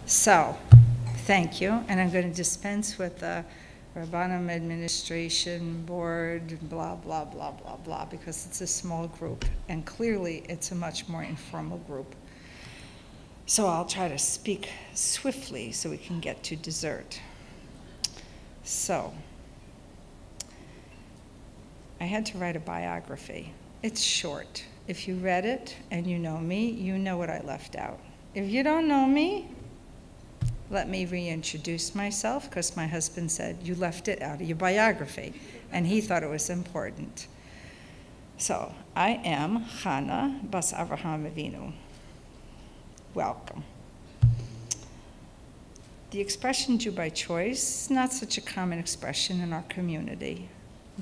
So, thank you, and I'm going to dispense with the Rabbanim Administration Board, blah, blah, blah, blah, blah, because it's a small group, and clearly it's a much more informal group. So I'll try to speak swiftly so we can get to dessert. So, I had to write a biography. It's short. If you read it and you know me, you know what I left out. If you don't know me, let me reintroduce myself, because my husband said, you left it out of your biography, and he thought it was important. So, I am Chana Bas Avraham Avinu. Welcome. The expression Jew by choice is not such a common expression in our community,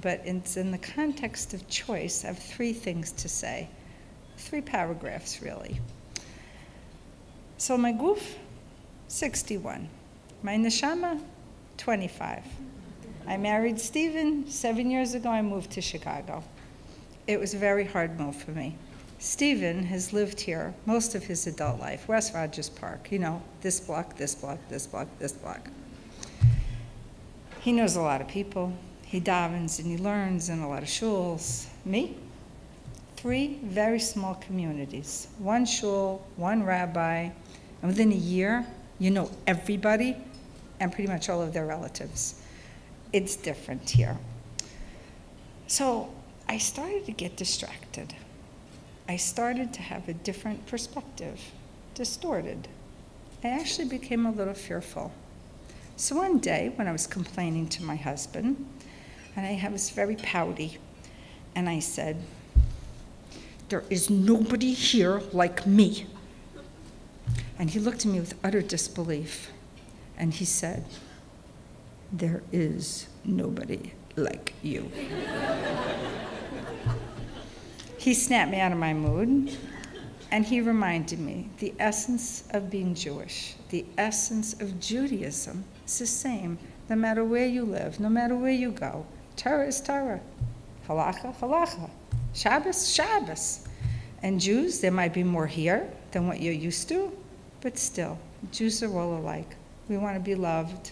but it's in the context of choice. I have three things to say, 3 paragraphs really. So my guf, 61. My neshama, 25. I married Stephen 7 years ago. I moved to Chicago. It was a very hard move for me. Stephen has lived here most of his adult life, West Rogers Park, you know, this block, this block, this block, this block. He knows a lot of people. He davens and he learns in a lot of shuls. Me? 3 very small communities. 1 shul, 1 rabbi, and within a year, you know everybody and pretty much all of their relatives. It's different here. So I started to get distracted. I started to have a different perspective, distorted. I actually became a little fearful. So one day when I was complaining to my husband, and I was very pouty, and I said, there is nobody here like me. And he looked at me with utter disbelief, and he said, there is nobody like you. He snapped me out of my mood, and he reminded me the essence of being Jewish, the essence of Judaism is the same no matter where you live, no matter where you go. Torah is Torah, halacha, halacha, Shabbos, Shabbos. And Jews, there might be more here than what you're used to, but still, Jews are all alike. We want to be loved,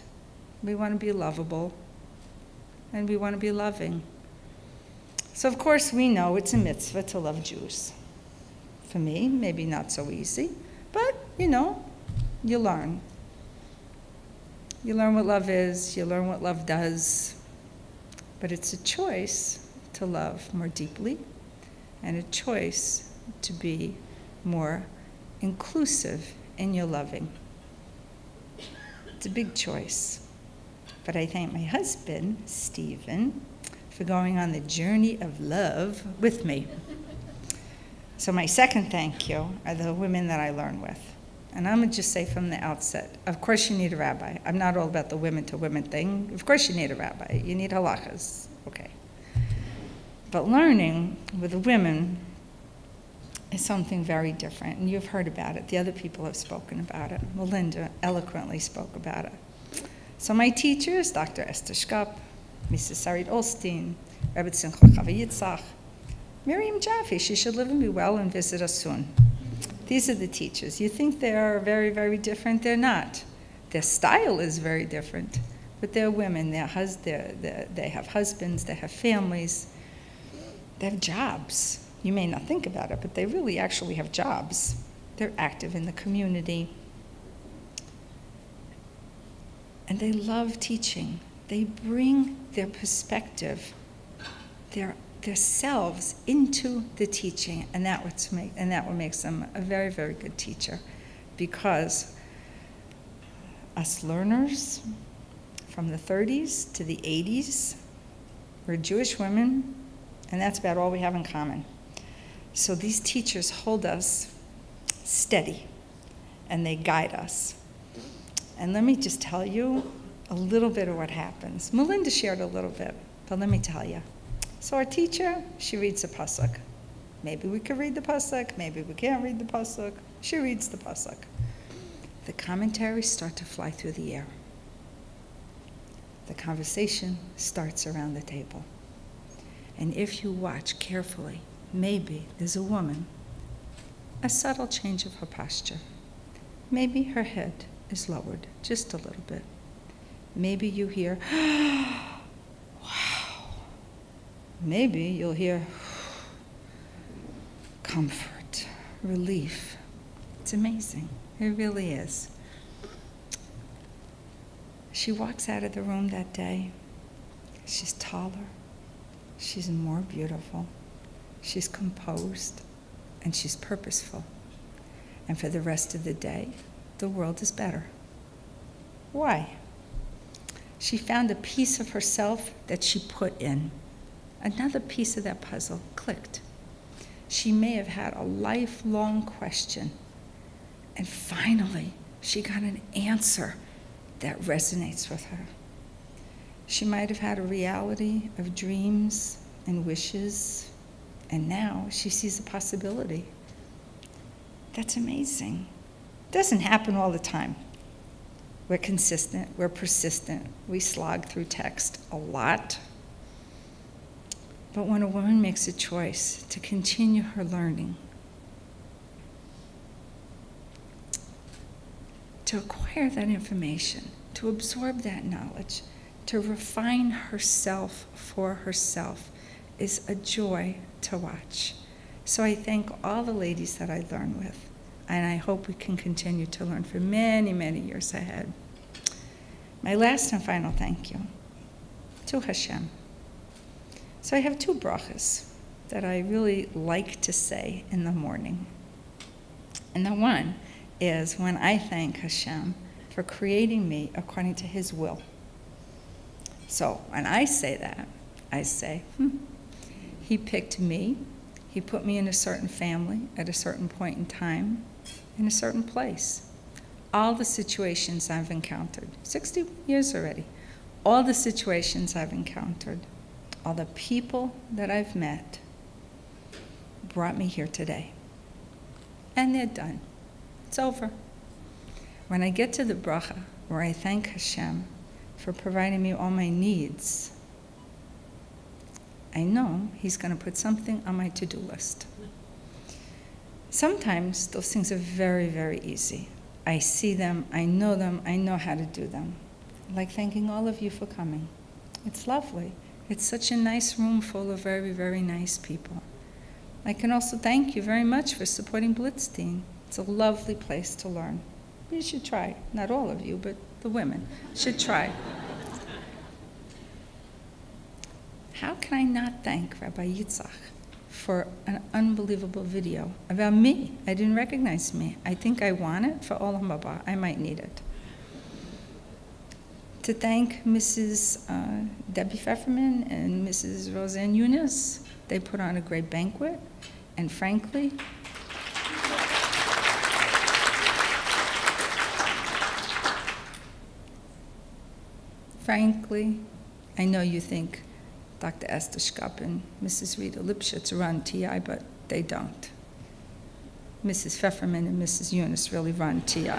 we want to be lovable, and we want to be loving. So of course we know it's a mitzvah to love Jews. For me, maybe not so easy, but you know, you learn. You learn what love is, you learn what love does, but it's a choice to love more deeply and a choice to be more inclusive in your loving. It's a big choice. But I thank my husband, Stephen, for going on the journey of love with me. So my second thank you are the women that I learn with. And I'm going to just say from the outset, of course you need a rabbi. I'm not all about the women-to-women thing. Of course you need a rabbi. You need halachas. Okay. But learning with the women is something very different, and you've heard about it. The other people have spoken about it. Melinda eloquently spoke about it. So my teachers, Dr. Esther Shkup, Mrs. Sarit Olstein, Rebbe Simcha Chava Yitzhak, Miriam Jaffe, she should live and be well and visit us soon. These are the teachers. You think they are very, very different? They're not. Their style is very different, but they're women. They have husbands, they have families, they have jobs. You may not think about it, but they really actually have jobs. They're active in the community. And they love teaching. They bring their perspective, their selves into the teaching, and that what makes them a very, very good teacher. Because us learners from the 30s to the 80s, we're Jewish women, and that's about all we have in common. So these teachers hold us steady, and they guide us. And let me just tell you a little bit of what happens. Melinda shared a little bit, but let me tell you. So our teacher, she reads the pasuk. Maybe we could read the pasuk, maybe we can't read the pasuk. She reads the pasuk. The commentaries start to fly through the air. The conversation starts around the table. And if you watch carefully, maybe there's a woman, a subtle change of her posture. Maybe her head is lowered just a little bit. Maybe you hear, wow. Maybe you'll hear comfort, relief. It's amazing. It really is. She walks out of the room that day. She's taller. She's more beautiful. She's composed. And she's purposeful. And for the rest of the day, the world is better. Why? She found a piece of herself that she put in. Another piece of that puzzle clicked. She may have had a lifelong question, and finally, she got an answer that resonates with her. She might have had a reality of dreams and wishes, and now she sees a possibility. That's amazing. It doesn't happen all the time. We're consistent, we're persistent, we slog through text a lot. But when a woman makes a choice to continue her learning, to acquire that information, to absorb that knowledge, to refine herself for herself, is a joy to watch. So I thank all the ladies that I learn with, and I hope we can continue to learn for many, many years ahead. My last and final thank you to Hashem. So I have two brachas that I really like to say in the morning. And the one is when I thank Hashem for creating me according to his will. So when I say that, I say, he picked me, he put me in a certain family at a certain point in time, in a certain place. All the situations I've encountered, 60 years already, all the situations I've encountered, all the people that I've met brought me here today. And they're done. It's over. When I get to the bracha, where I thank Hashem for providing me all my needs, I know he's going to put something on my to-do list. Sometimes those things are very, very easy. I see them, I know how to do them. Like thanking all of you for coming. It's lovely. It's such a nice room full of very, very nice people. I can also thank you very much for supporting Blitstein. It's a lovely place to learn. You should try. Not all of you, but the women should try. How can I not thank Rabbi Yitzhak for an unbelievable video about me? I didn't recognize me. I think I want it for Olam Haba. I might need it. To thank Mrs. Debbie Pfefferman and Mrs. Roseanne Eunice. They put on a great banquet, and frankly, I know you think Dr. Esther Schkapp and Mrs. Rita Lipschitz run TI, but they don't. Mrs. Pfefferman and Mrs. Eunice really run TI.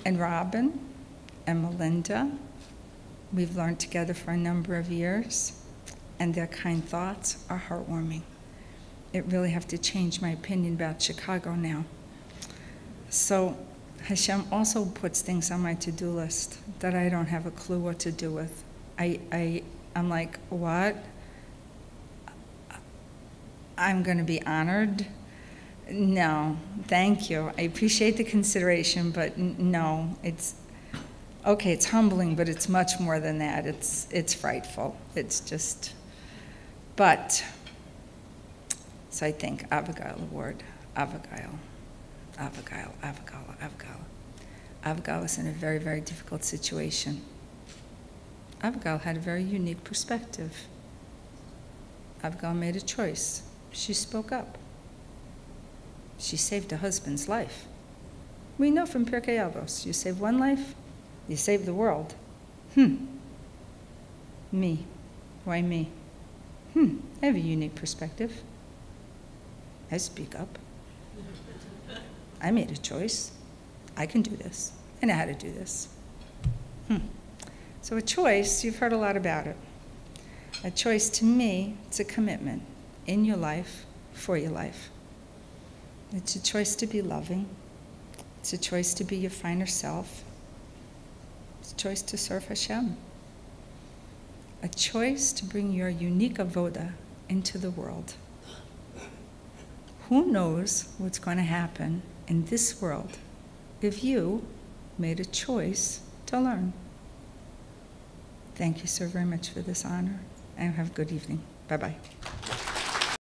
And Robin and Melinda, we've learned together for a number of years, and their kind thoughts are heartwarming. It really have to change my opinion about Chicago now. So Hashem also puts things on my to-do list that I don't have a clue what to do with. I'm like, what? I'm going to be honored? No, thank you. I appreciate the consideration, but no, it's okay. It's humbling, but it's much more than that. It's frightful. It's just, but. So I think Abigail Award, Abigail is in a very, very difficult situation. Abigail had a very unique perspective. Abigail made a choice. She spoke up. She saved her husband's life. We know from Pirkei Avos, you save one life, you save the world. Me. Why me? I have a unique perspective. I speak up. I made a choice. I can do this. I know how to do this. So a choice, you've heard a lot about it. A choice to me, it's a commitment in your life, for your life. It's a choice to be loving. It's a choice to be your finer self. It's a choice to serve Hashem. A choice to bring your unique avoda into the world. Who knows what's going to happen in this world if you made a choice to learn? Thank you so very much for this honor, and have a good evening. Bye-bye.